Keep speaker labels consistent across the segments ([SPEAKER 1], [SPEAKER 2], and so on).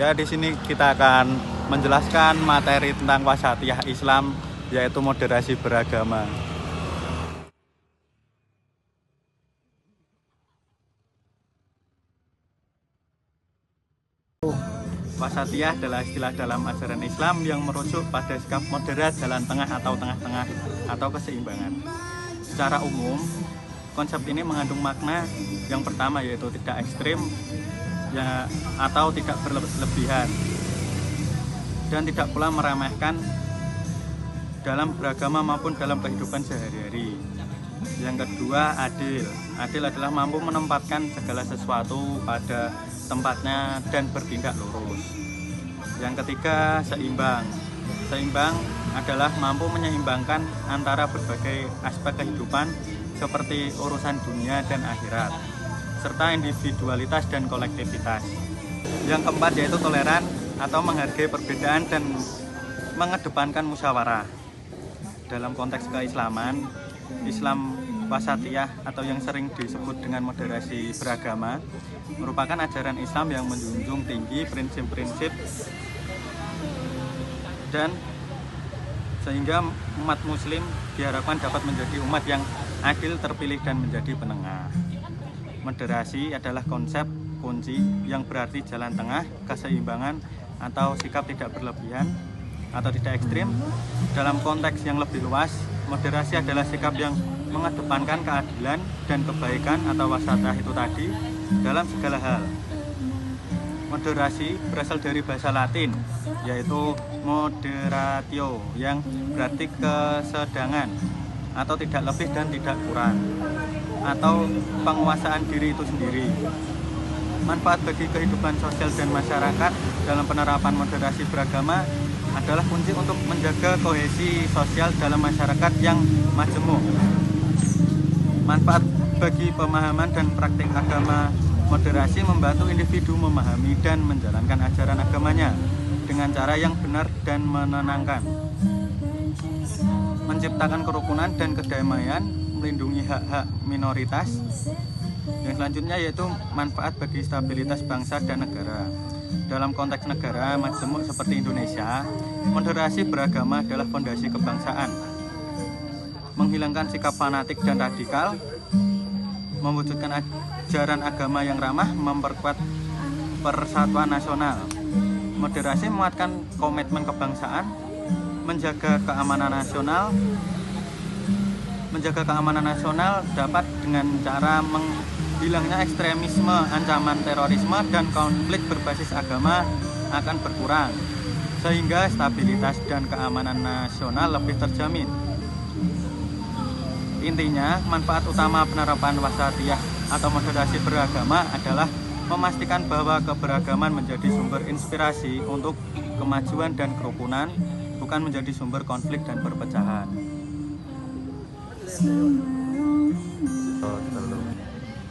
[SPEAKER 1] Ya, di sini kita akan menjelaskan materi tentang wasatiyah Islam, yaitu moderasi beragama. Wasatiyah adalah istilah dalam ajaran Islam yang merujuk pada sikap moderat, jalan tengah atau tengah-tengah atau keseimbangan. Secara umum, konsep ini mengandung makna yang pertama, yaitu tidak ekstrim ya, atau tidak berlebihan, dan tidak pula meremehkan dalam beragama maupun dalam kehidupan sehari-hari. Yang kedua, adil. Adil adalah mampu menempatkan segala sesuatu pada tempatnya dan bertindak lurus. Yang ketiga, seimbang. Seimbang adalah mampu menyeimbangkan antara berbagai aspek kehidupan seperti urusan dunia dan akhirat, serta individualitas dan kolektivitas. Yang keempat yaitu toleran atau menghargai perbedaan dan mengedepankan musyawarah. Dalam konteks keislaman, Islam wasatiyah atau yang sering disebut dengan moderasi beragama merupakan ajaran Islam yang menjunjung tinggi prinsip-prinsip dan sehingga umat muslim diharapkan dapat menjadi umat yang adil, terpilih, dan menjadi penengah. Moderasi adalah konsep kunci yang berarti jalan tengah, keseimbangan, atau sikap tidak berlebihan atau tidak ekstrim. Dalam konteks yang lebih luas, moderasi adalah sikap yang mengedepankan keadilan dan kebaikan atau wasatiyah itu tadi dalam segala hal. Moderasi berasal dari bahasa Latin, yaitu moderatio, yang berarti kesedangan atau tidak lebih dan tidak kurang, atau penguasaan diri itu sendiri. Manfaat bagi kehidupan sosial dan masyarakat dalam penerapan moderasi beragama adalah kunci untuk menjaga kohesi sosial dalam masyarakat yang majemuk. Manfaat bagi pemahaman dan praktik agama, moderasi membantu individu memahami dan menjalankan ajaran agamanya dengan cara yang benar dan menenangkan, menciptakan kerukunan dan kedamaian, melindungi hak-hak minoritas. Yang selanjutnya yaitu manfaat bagi stabilitas bangsa dan negara. Dalam konteks negara majemuk seperti Indonesia, moderasi beragama adalah fondasi kebangsaan, menghilangkan sikap fanatik dan radikal, mewujudkan ajaran agama yang ramah, memperkuat persatuan nasional. Moderasi menguatkan komitmen kebangsaan, menjaga keamanan nasional dapat dengan cara menghilangnya ekstremisme, ancaman terorisme, dan konflik berbasis agama akan berkurang, sehingga stabilitas dan keamanan nasional lebih terjamin. Intinya, manfaat utama penerapan wasatiyah atau moderasi beragama adalah memastikan bahwa keberagaman menjadi sumber inspirasi untuk kemajuan dan kerukunan, bukan menjadi sumber konflik dan perpecahan.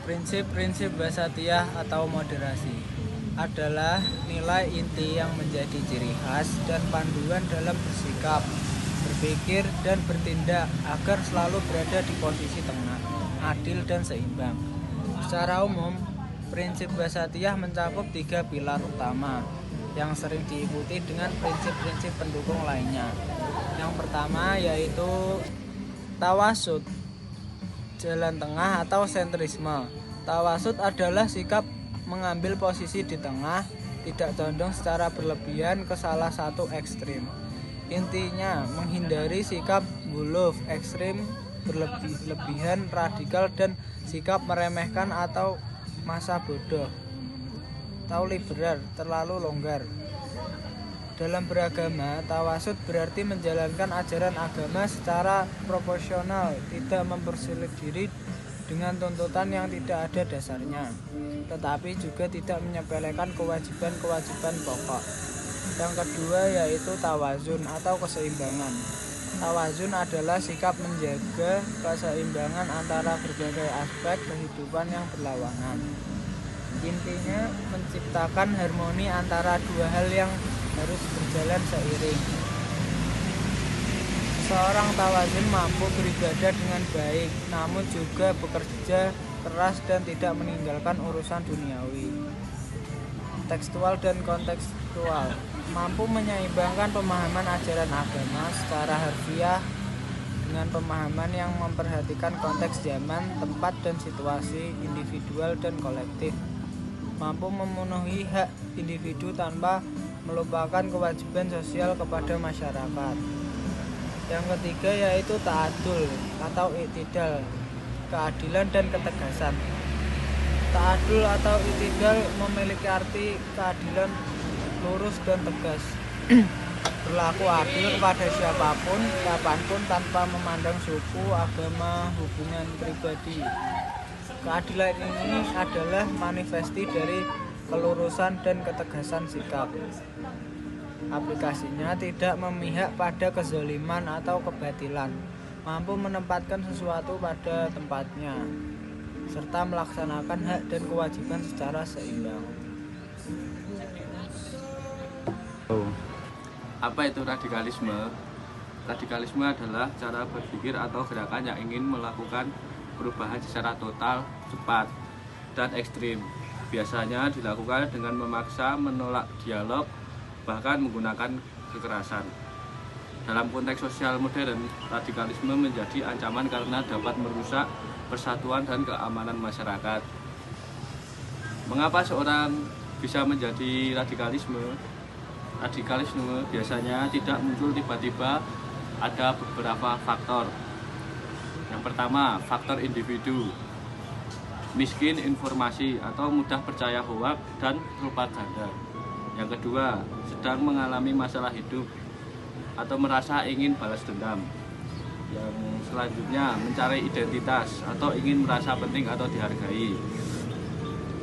[SPEAKER 2] Prinsip-prinsip wasatiyah atau moderasi adalah nilai inti yang menjadi ciri khas dan panduan dalam bersikap, berpikir, dan bertindak agar selalu berada di posisi tengah, adil, dan seimbang. Secara umum, prinsip wasatiyah mencakup 3 pilar utama yang sering diikuti dengan prinsip-prinsip pendukung lainnya. Yang pertama yaitu tawasud, jalan tengah atau sentrisme. Tawasud adalah sikap mengambil posisi di tengah, tidak condong secara berlebihan ke salah satu ekstrim. Intinya menghindari sikap guluf, ekstrim, berlebihan, radikal, dan sikap meremehkan atau masa bodoh atau liberal, terlalu longgar. Dalam beragama, tawasud berarti menjalankan ajaran agama secara proporsional, tidak mempersulit diri dengan tuntutan yang tidak ada dasarnya, tetapi juga tidak menyepelekan kewajiban-kewajiban pokok. Yang kedua yaitu tawazun atau keseimbangan. Tawazun adalah sikap menjaga keseimbangan antara berbagai aspek kehidupan yang berlawanan. Intinya menciptakan harmoni antara dua hal yang harus berjalan seiring. Seorang tawazun mampu beribadah dengan baik, namun juga bekerja keras dan tidak meninggalkan urusan duniawi. Tekstual dan konteks intelektual, mampu menyeimbangkan pemahaman ajaran agama secara harfiah dengan pemahaman yang memperhatikan konteks zaman, tempat, dan situasi individual dan kolektif, mampu memenuhi hak individu tanpa melupakan kewajiban sosial kepada masyarakat. Yang ketiga yaitu ta'adul atau i'tidal, keadilan dan ketegasan. Ta'adul atau i'tidal memiliki arti keadilan lurus dan tegas, berlaku adil kepada siapapun, kapanpun tanpa memandang suku, agama, hubungan pribadi. Keadilan ini adalah manifesti dari kelurusan dan ketegasan sikap. Aplikasinya tidak memihak pada kezaliman atau kebatilan, mampu menempatkan sesuatu pada tempatnya, serta melaksanakan hak dan kewajiban secara seimbang.
[SPEAKER 3] Apa itu radikalisme? Radikalisme adalah cara berpikir atau gerakan yang ingin melakukan perubahan secara total, cepat, dan ekstrim. Biasanya dilakukan dengan memaksa, menolak dialog, bahkan menggunakan kekerasan. Dalam konteks sosial modern, radikalisme menjadi ancaman karena dapat merusak persatuan dan keamanan masyarakat. Mengapa seorang bisa menjadi radikalisme? Radikalisme biasanya tidak muncul tiba-tiba, ada beberapa faktor. Yang pertama, faktor individu, miskin informasi atau mudah percaya hoak dan propaganda. Yang kedua, sedang mengalami masalah hidup atau merasa ingin balas dendam. Yang selanjutnya, mencari identitas atau ingin merasa penting atau dihargai.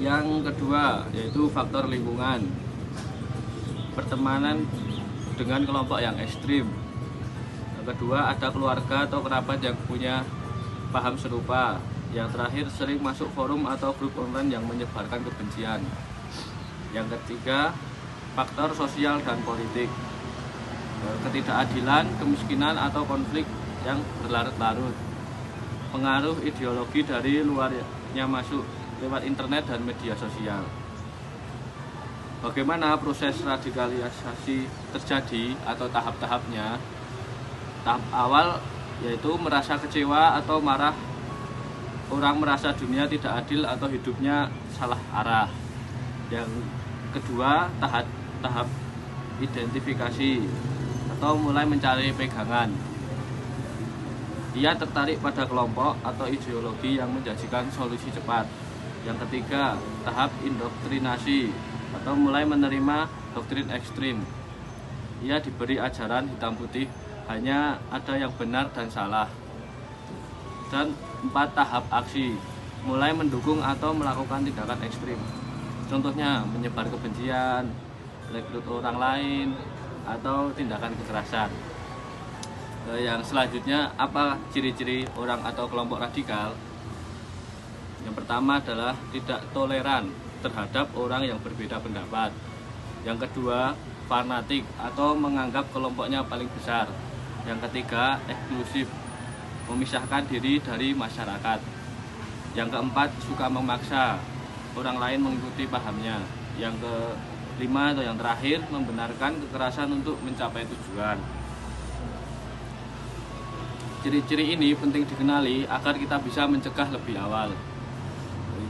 [SPEAKER 3] Yang kedua, yaitu faktor lingkungan, pertemanan dengan kelompok yang ekstrim. Yang kedua, ada keluarga atau kerabat yang punya paham serupa. Yang terakhir, sering masuk forum atau grup online yang menyebarkan kebencian. Yang ketiga, faktor sosial dan politik, ketidakadilan, kemiskinan atau konflik yang berlarut-larut, pengaruh ideologi dari luarnya masuk lewat internet dan media sosial. Bagaimana proses radikalisasi terjadi atau tahap-tahapnya? Tahap awal yaitu merasa kecewa atau marah. Orang merasa dunia tidak adil atau hidupnya salah arah. Yang kedua, tahap identifikasi atau mulai mencari pegangan. Ia tertarik pada kelompok atau ideologi yang menjanjikan solusi cepat. Yang ketiga, tahap indoktrinasi atau mulai menerima doktrin ekstrim. Ia diberi ajaran hitam putih, hanya ada yang benar dan salah. Dan 4, tahap aksi, mulai mendukung atau melakukan tindakan ekstrim. Contohnya menyebar kebencian, rekrut orang lain, atau tindakan kekerasan. Yang selanjutnya, apa ciri-ciri orang atau kelompok radikal? Yang pertama adalah tidak toleran terhadap orang yang berbeda pendapat. Yang kedua, fanatik atau menganggap kelompoknya paling besar. Yang ketiga, eksklusif, memisahkan diri dari masyarakat. Yang keempat, suka memaksa orang lain mengikuti pahamnya. Yang kelima atau yang terakhir, membenarkan kekerasan untuk mencapai tujuan. Ciri-ciri ini penting dikenali agar kita bisa mencegah lebih awal.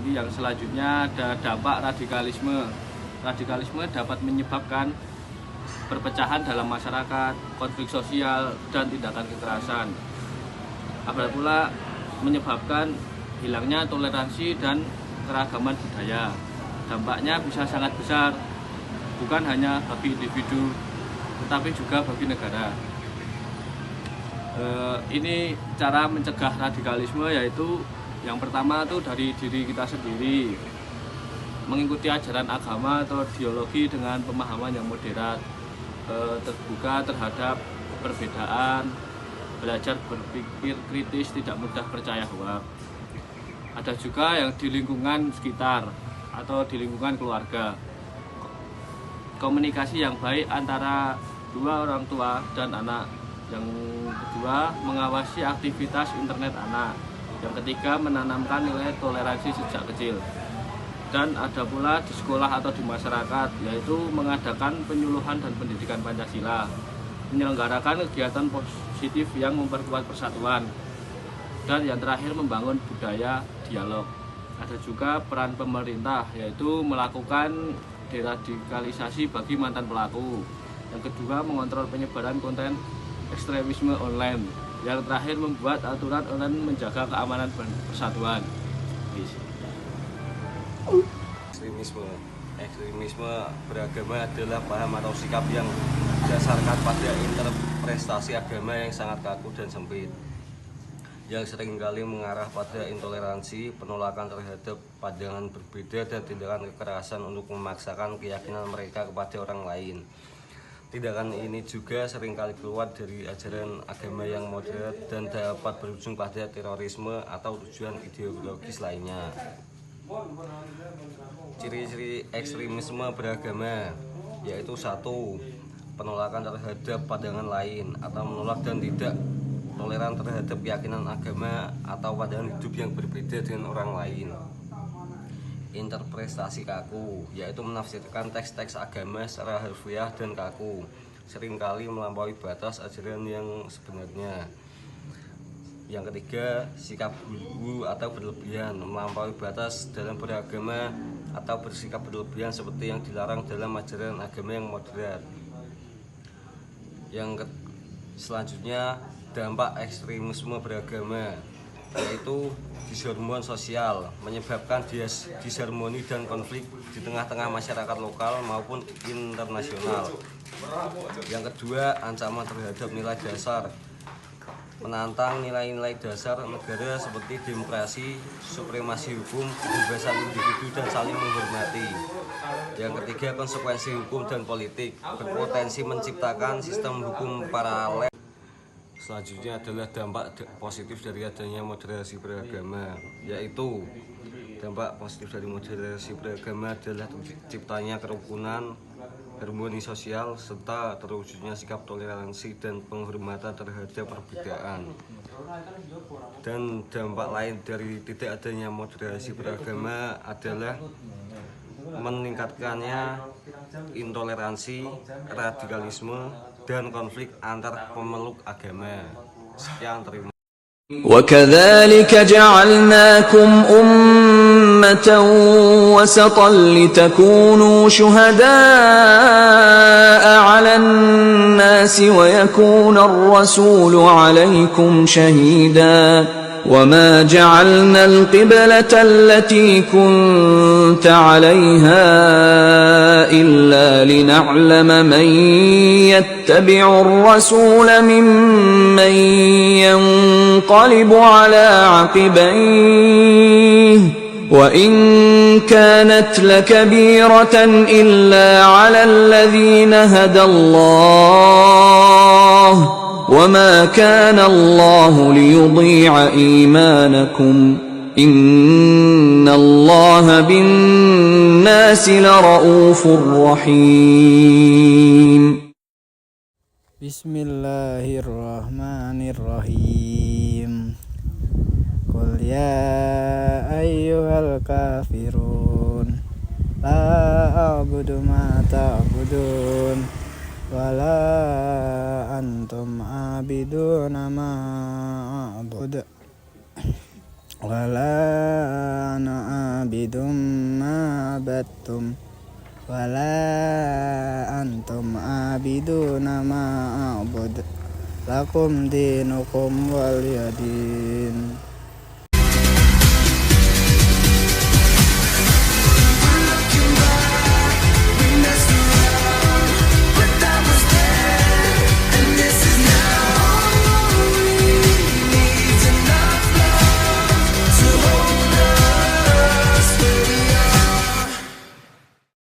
[SPEAKER 3] Ini yang selanjutnya, ada dampak radikalisme. Radikalisme dapat menyebabkan perpecahan dalam masyarakat, konflik sosial, dan tindakan kekerasan. Apalagi pula menyebabkan hilangnya toleransi dan keragaman budaya. Dampaknya bisa sangat besar, bukan hanya bagi individu, tetapi juga bagi negara. Ini cara mencegah radikalisme, yaitu yang pertama itu dari diri kita sendiri, mengikuti ajaran agama atau ideologi dengan pemahaman yang moderat, terbuka terhadap perbedaan, belajar berpikir kritis, tidak mudah percaya hoak. Ada juga yang di lingkungan sekitar atau di lingkungan keluarga, komunikasi yang baik antara dua orang tua dan anak. Yang kedua, mengawasi aktivitas internet anak. Yang ketiga, menanamkan nilai toleransi sejak kecil. Dan ada pula di sekolah atau di masyarakat, yaitu mengadakan penyuluhan dan pendidikan Pancasila, menyelenggarakan kegiatan positif yang memperkuat persatuan, dan yang terakhir membangun budaya dialog. Ada juga peran pemerintah, yaitu melakukan deradikalisasi bagi mantan pelaku. Yang kedua, mengontrol penyebaran konten ekstremisme online. Yang terakhir, membuat aturan online menjaga keamanan dan persatuan.
[SPEAKER 4] Ekstremisme beragama adalah paham atau sikap yang berdasarkan pada interpretasi agama yang sangat kaku dan sempit, yang seringkali mengarah pada intoleransi, penolakan terhadap pandangan berbeda, dan tindakan kekerasan untuk memaksakan keyakinan mereka kepada orang lain. Tindakan ini juga seringkali keluar dari ajaran agama yang moderat dan dapat berujung pada terorisme atau tujuan ideologis lainnya. Ciri-ciri ekstremisme beragama yaitu 1. Penolakan terhadap pandangan lain atau menolak dan tidak toleran terhadap keyakinan agama atau pandangan hidup yang berbeda dengan orang lain. Interpretasi kaku yaitu menafsirkan teks-teks agama secara harfiah dan kaku, seringkali melampaui batas ajaran yang sebenarnya. Yang ketiga, sikap gulu atau berlebihan, melampaui batas dalam beragama atau bersikap berlebihan seperti yang dilarang dalam ajaran agama yang moderat. Selanjutnya, dampak ekstremisme beragama yaitu disharmoni sosial, menyebabkan disharmoni dan konflik di tengah-tengah masyarakat lokal maupun internasional. Yang kedua, ancaman terhadap nilai dasar, menantang nilai-nilai dasar negara seperti demokrasi, supremasi hukum, kebebasan individu, dan saling menghormati. Yang ketiga, konsekuensi hukum dan politik, berpotensi menciptakan sistem hukum paralel. Selanjutnya adalah dampak positif dari adanya moderasi beragama, yaitu dampak positif dari moderasi beragama adalah terciptanya kerukunan, harmoni sosial, serta terwujudnya sikap toleransi dan penghormatan terhadap perbedaan. Dan dampak lain dari tidak adanya moderasi beragama adalah meningkatkannya intoleransi, radikalisme, dan konflik antar pemeluk agama. Sekian, terima kasih.
[SPEAKER 5] وكذلك جعلناكم أمة وسطا لتكونوا شهداء على الناس ويكون الرسول عليكم شهيدا وما جعلنا القبلة التي كنت عليها إلا لنعلم من يتبع الرسول ممن ينقلب على عقبيه وإن كانت لكبيرة إلا على الذين هدى الله وما كان الله ليضيع إيمانكم إن الله بالناس لرؤوف رحيم.
[SPEAKER 2] بسم الله الرحمن الرحيم. قل يا أيها الكافرون لا أعبد ما تعبدون ولا أنتم عابدون ما أعبد ولا أنا عابد ما عبدتم ولا أنتم عابدون ما أعبد لكم دينكم ولي دين.